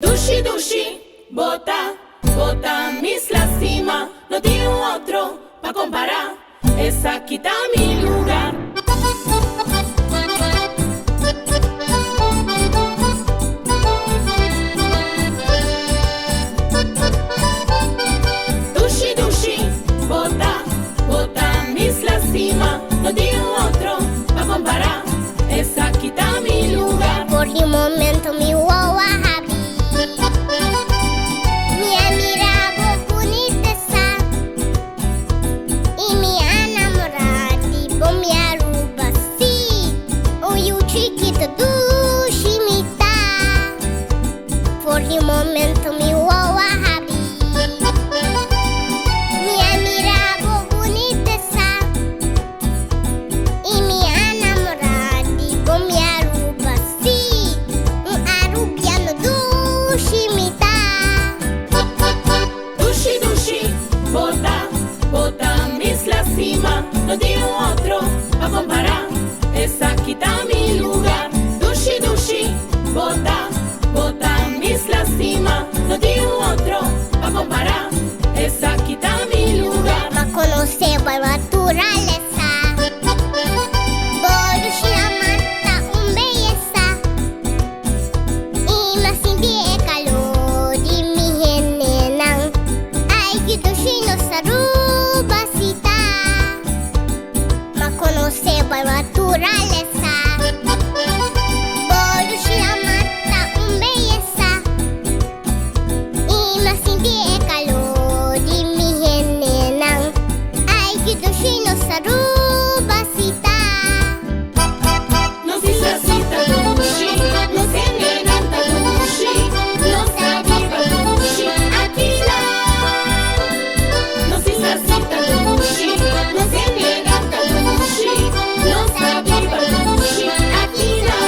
Dushi, dushi, bota, bota, mis lastima. No tiene otro pa' comparar. Esa quita mi lugar. Dushi, dushi, bota, bota, mis lastima. No tiene otro pa' comparar. Esa quita mi lugar. Por un momento mi wawa happy. Mi admiravo boniteza y mi enamorati por mi aruba sí. Uyu chiquito dushimita. Por un momento mi wawa happy. Mi admiravo boniteza y mi enamorati por mi aruba sí. Un arubiano dushimita. Dushi, dushi, bota, bota, mis lastima. No tiene otro pa' comparar. Esa quita mi lugar. Dushi, dushi, bota, bota, mis lastima. No tiene otro pa' comparar. Esa quita mi lugar. Ma conoscevo la naturaleza. Borushi amata belleza. Y me sentí el calor de mi henenang. Ay, que dushi no sarubasita. Ma conoscevo la naturaleza. Borushi amata belleza. Y me sentí el calor de mi henenang. Ay, que dushi no sarubasita. No si sasita dushi, no se nenanta dushi, no sabiva dushi, aquila. No si sasita dushi, no se nenanta dushi, no sabiva dushi, aquila.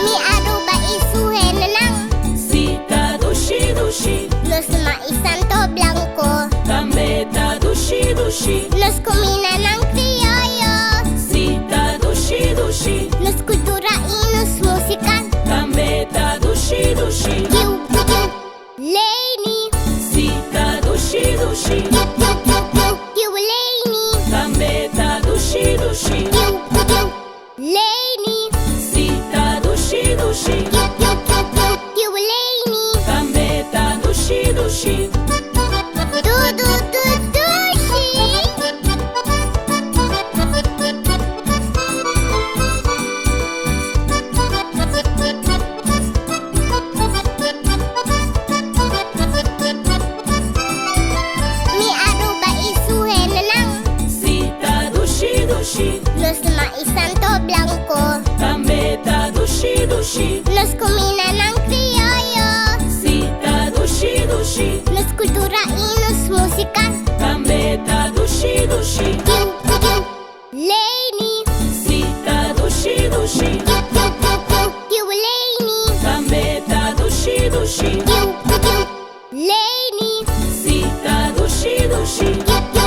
Mi aruba isu henenang. Sita dushi dushi, Los maisanto blanco. gambeta dushi dushi, Los comina ng criollo. Sita dushi dushi, Los cultura y los música. gambeta dushi dushi, Yu, yu, Lainey. Sita dushi dushi, Yu, yu, yu, yu, yu, Lainey. gambeta dushi dushi, Yu, yu, Lainey. Sita dushi dushi, Yu, yu, yu, yu, yu, Lainey. gambeta dushi dushi. Du, du, du, dushi. Mi aruba isu henenang. Sita dushi dushi, Los maisanto blanco. gambeta dushi dushi, Los comina ng criollo. Sita dushi dushi, Los cultura y los música. gambeta dushi dushi, Yu, yu, Lainey. Sita dushi dushi, Yu, yu, yu, yu, yu, Lainey. gambeta dushi dushi, Yu, yu, Lainey. Sita dushi dushi, Yu, yu,